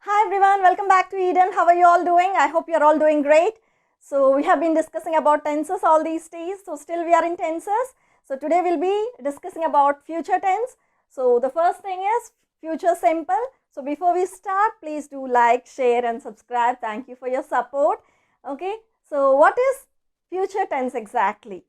Hi everyone, welcome back to Eden. How are you all doing? I hope you're all doing great. So we have been discussing about tenses all these days. So still we are in tenses. So today we'll be discussing about future tense. So the first thing is future simple. So before we start, please do like, share and subscribe. Thank you for your support. Okay. So what is future tense exactly?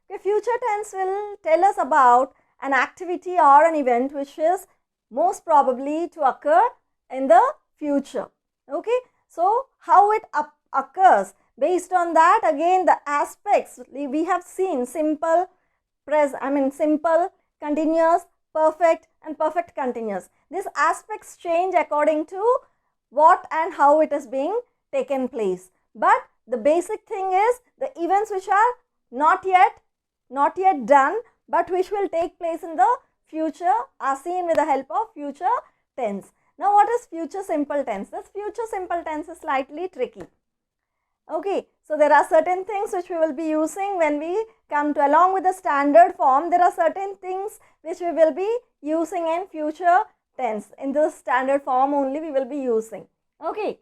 Okay, future tense will tell us about an activity or an event which is most probably to occur in the future. Okay, so how it occurs, based on that, again the aspects we have seen: simple, simple, continuous, perfect and perfect continuous. These aspects change according to what and how it is being taken place, but the basic thing is the events which are not yet done but which will take place in the future are seen with the help of future tense. Now what is future simple tense? This future simple tense is slightly tricky. Okay, so there are certain things which we will be using when we come to, along with the standard form, there are certain things which we will be using in future tense. In the standard form only we will be using. Okay,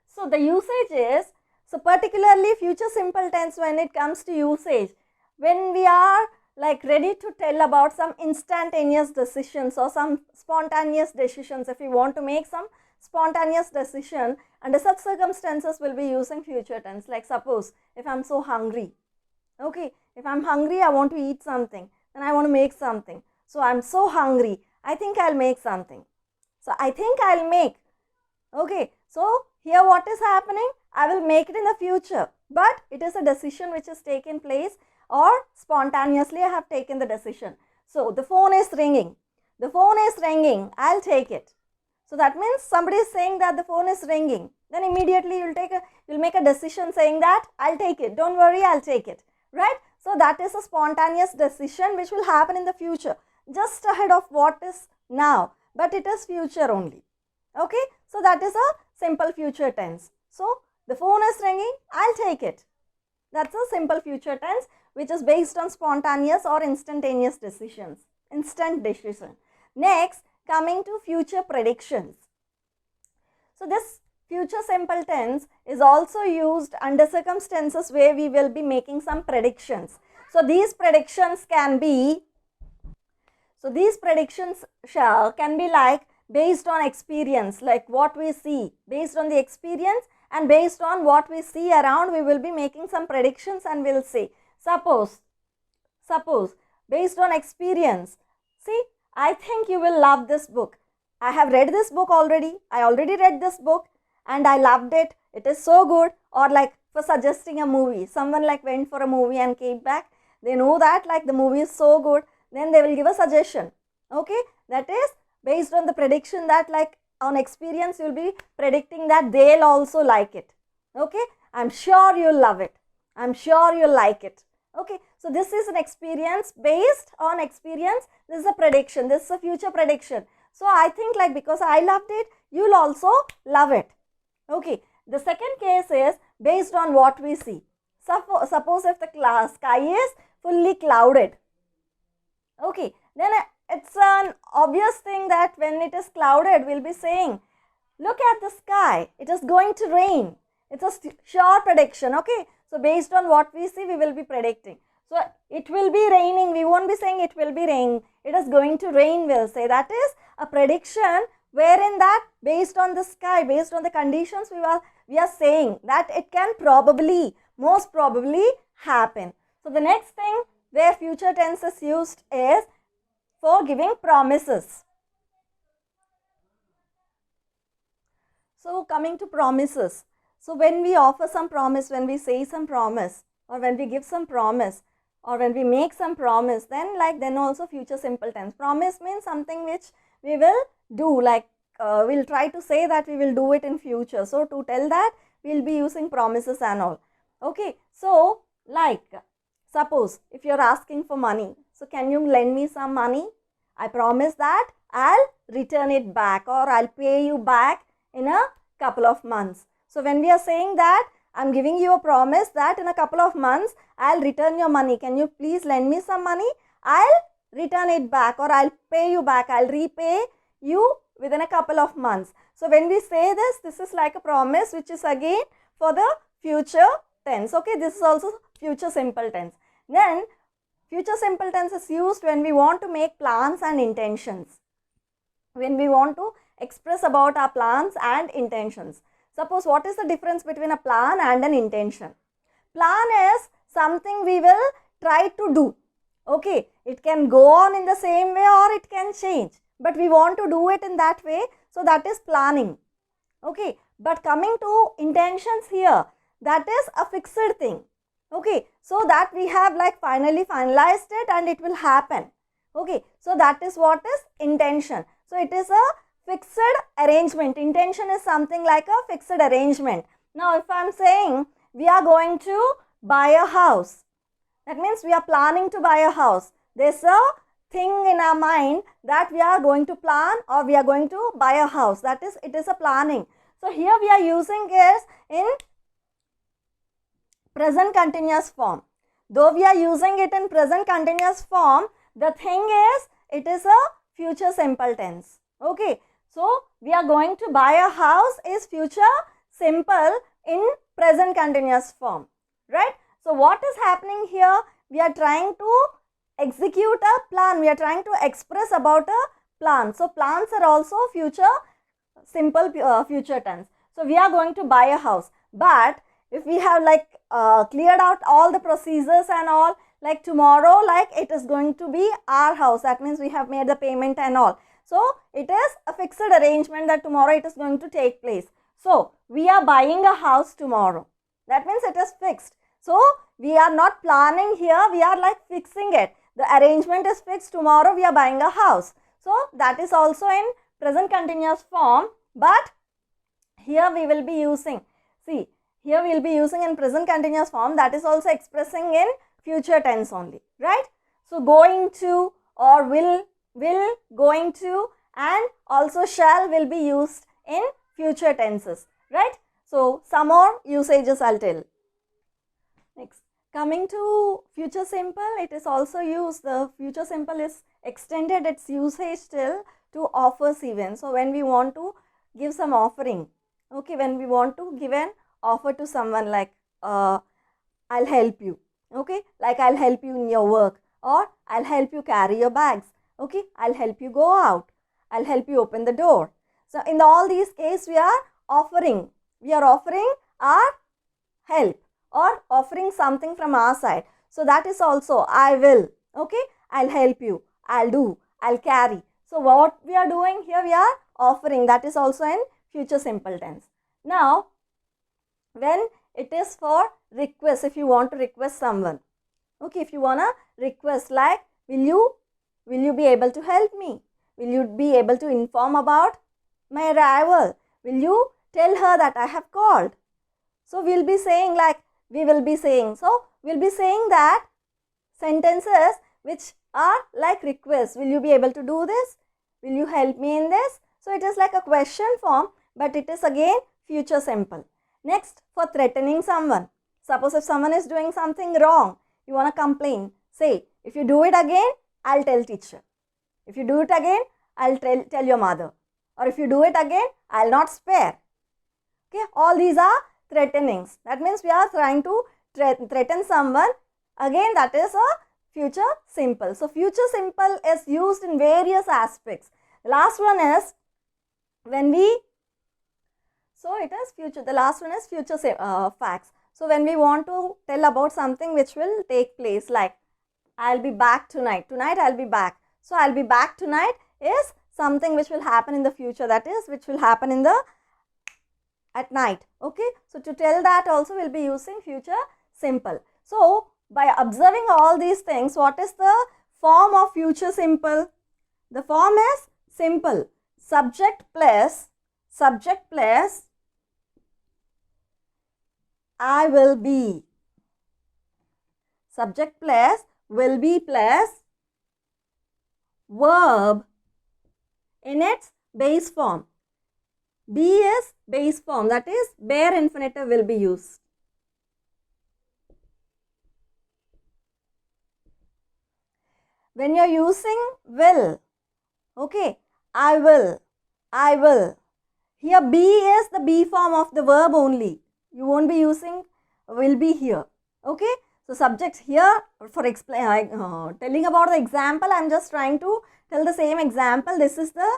so the usage is, so particularly future simple tense, when it comes to usage, when we are like ready to tell about some instantaneous decisions or some spontaneous decisions, if we want to make some spontaneous decision, under such circumstances we'll be using future tense. Like suppose if I'm so hungry, okay, if I'm hungry, I want to eat something, then I want to make something. So I'm so hungry, I think I'll make something. So I think I'll make. Okay, so here what is happening? I will make it in the future, but it is a decision which has taken place, or spontaneously I have taken the decision. So the phone is ringing. The phone is ringing. I'll take it. So that means somebody is saying that the phone is ringing. Then immediately you'll make a decision saying that I'll take it. Don't worry, I'll take it. Right? So that is a spontaneous decision which will happen in the future, just ahead of what is now, but it is future only. Okay? So that is a simple future tense. So the phone is ringing, I'll take it. That's a simple future tense which is based on spontaneous or instantaneous decisions. Instant decision. Next, coming to future predictions. So this future simple tense is also used under circumstances where we will be making some predictions. So these predictions can be, can be like based on experience, like what we see, based on the experience and based on what we see around, we will be making some predictions and we'll say, suppose, based on experience, see, I think you will love this book. I have read this book already. I already read this book and I loved it. It is so good. Or like for suggesting a movie, someone like went for a movie and came back. They know that like the movie is so good. Then they will give a suggestion. Okay, that is based on the prediction that like on experience you will be predicting that they'll also like it. Okay, I'm sure you'll love it. I'm sure you'll like it. Okay, so this is an experience, based on experience. This is a prediction. This is a future prediction. So I think like because I loved it, you'll also love it. Okay, the second case is based on what we see. Suppose if the sky is fully clouded. Okay, then it's an obvious thing that when it is clouded, we'll be saying, look at the sky, it is going to rain. It's a sure prediction. Okay, so based on what we see, we will be predicting. So it will be raining. We won't be saying it will be rain. It is going to rain, we'll say. That is a prediction wherein that based on the sky, based on the conditions, we are saying that it can probably, most probably happen. So the next thing where future tense is used is for giving promises. So coming to promises. So when we offer some promise, when we say some promise, or when we give some promise, or when we make some promise, then also future simple tense. Promise means something which we will do, like we'll try to say that we will do it in future. So to tell that, we'll be using promises and all. Okay, so like suppose if you're asking for money, so can you lend me some money? I promise that I'll return it back, or I'll pay you back in a couple of months. So when we are saying that I'm giving you a promise that in a couple of months I'll return your money, can you please lend me some money? I'll return it back, or I'll pay you back, I'll repay you within a couple of months. So when we say this is like a promise which is again for the future tense. Okay, this is also future simple tense. Then future simple tense is used when we want to make plans and intentions. When we want to express about our plans and intentions. Suppose, what is the difference between a plan and an intention? Plan is something we will try to do. Okay, it can go on in the same way or it can change, but we want to do it in that way, so that is planning. Okay, but coming to intentions here, that is a fixed thing. Okay, so that we have like finally finalized it and it will happen. Okay, so that is what is intention. So it is a fixed arrangement. Intention is something like a fixed arrangement. Now if I am saying we are going to buy a house, that means we are planning to buy a house. There is a thing in our mind that we are going to plan or we are going to buy a house. That is, it is a planning. So here we are using is in present continuous form. Though we are using it in present continuous form, the thing is it is a future simple tense. Okay, so we are going to buy a house is future simple in present continuous form, right? So what is happening here? We are trying to execute a plan. We are trying to express about a plan. So plans are also future simple future tense. So we are going to buy a house. But if we have like cleared out all the procedures and all, like tomorrow, like it is going to be our house. That means we have made the payment and all. So it is a fixed arrangement that tomorrow it is going to take place. So we are buying a house tomorrow. That means it is fixed. So we are not planning here, we are like fixing it. The arrangement is fixed, tomorrow we are buying a house. So that is also in present continuous form, but here we will be using, see, here we will be using in present continuous form, that is also expressing in future tense only, right? So going to or will, going to, and also shall will be used in future tenses, right? So some more usages I'll tell. Next, coming to future simple, it is also used, the future simple is extended its usage till to offers even. So when we want to give some offering, okay, when we want to give an offer to someone, like I'll help you, okay, like I'll help you in your work, or I'll help you carry your bags, okay, I'll help you go out, I'll help you open the door. So in all these cases we are offering our help or offering something from our side. So that is also I will, okay, I'll help you, I'll do, I'll carry. So what we are doing here, we are offering, that is also in future simple tense. Now when it is for request, if you want to request someone, okay, if you want to request, like will you be able to help me, will you be able to inform about my arrival, will you tell her that I have called. So we'll be saying like, we will be saying, so we'll be saying that sentences which are like requests. Will you be able to do this, will you help me in this? So it is like a question form, but it is again future simple. Next, for threatening someone, suppose if someone is doing something wrong, you want to complain, say, if you do it again, I'll tell teacher, if you do it again, I'll tell your mother, or if you do it again, I'll not spare. Okay, all these are threatenings. That means we are trying to threaten someone. Again, that is a future simple. So future simple is used in various aspects. The last one is when we, so it is future, the last one is future facts. So when we want to tell about something which will take place, like I'll be back tonight, I'll be back. So I'll be back tonight is something which will happen in the future, that is which will happen in the at night. Okay, so to tell that also we'll be using future simple. So by observing all these things, what is the form of future simple? The form is simple, subject plus I will be, subject plus will be plus verb in its base form. Be is base form, that is bare infinitive will be used. When you are using will, okay, I will, I will. Here be is the be form of the verb only. You won't be using will be here. Okay. So subjects here for telling about the example, I am just trying to tell the same example. This is the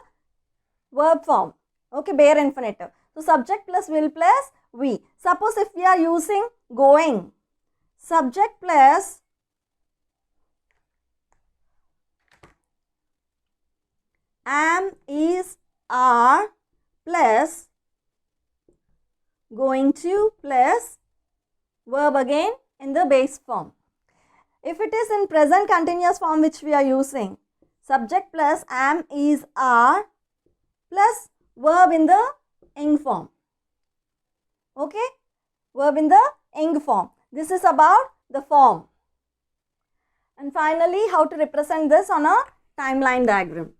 verb form. Okay, bare infinitive. So subject plus will plus we. Suppose if we are using going, subject plus am, is, are plus going to plus verb again in the base form. If it is in present continuous form which we are using, subject plus am, is, are plus verb in the ing form. Okay, verb in the ing form. This is about the form. And finally, how to represent this on a timeline diagram.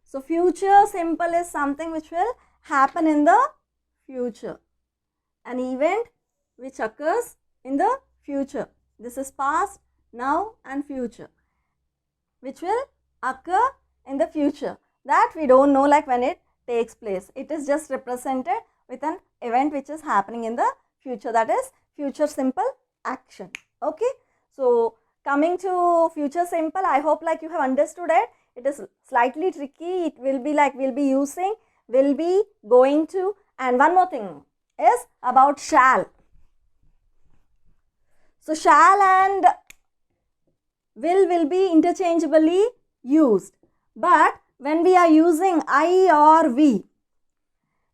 So future simple is something which will happen in the future. An event which occurs in the future. This is past, now and future, which will occur in the future. That we don't know like when it takes place. It is just represented with an event which is happening in the future. That is future simple action. Okay. So coming to future simple, I hope like you have understood it. It is slightly tricky. It will be like we'll be using, will be, going to, and one more thing is about shall. So shall and will be interchangeably used. But when we are using I or we,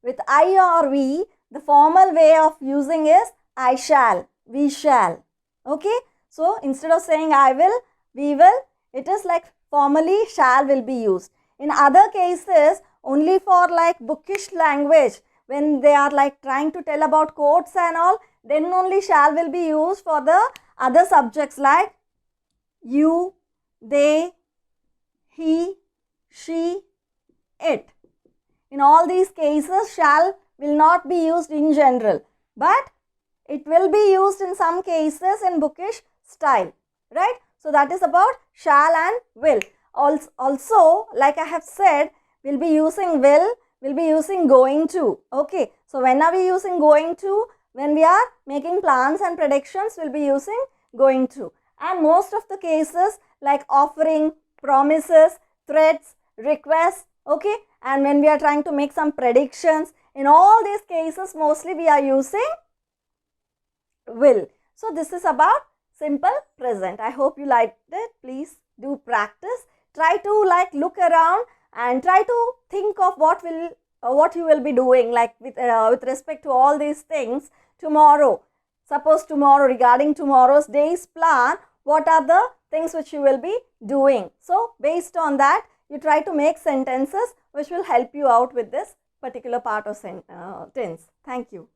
with I or we, the formal way of using is I shall, we shall. Okay. So instead of saying I will, we will, it is like formally shall will be used. In other cases, only for like bookish language, when they are like trying to tell about quotes and all, then only shall will be used for the other subjects like you, they, he, she, it. In all these cases, shall will not be used in general, but it will be used in some cases in bookish style, right? So that is about shall and will. Also, like I have said, we'll be using will, we'll be using going to. Okay. So when are we using going to? When we are making plans and predictions, we'll be using going to. And most of the cases like offering, promises, threats, requests, okay, and when we are trying to make some predictions, in all these cases mostly we are using will. So this is about simple present. I hope you liked it. Please do practice. Try to like look around and try to think of what you will be doing like with respect to all these things tomorrow. Suppose tomorrow, regarding tomorrow's day's plan, what are the things which you will be doing? So based on that, you try to make sentences which will help you out with this particular part of tense. Thank you.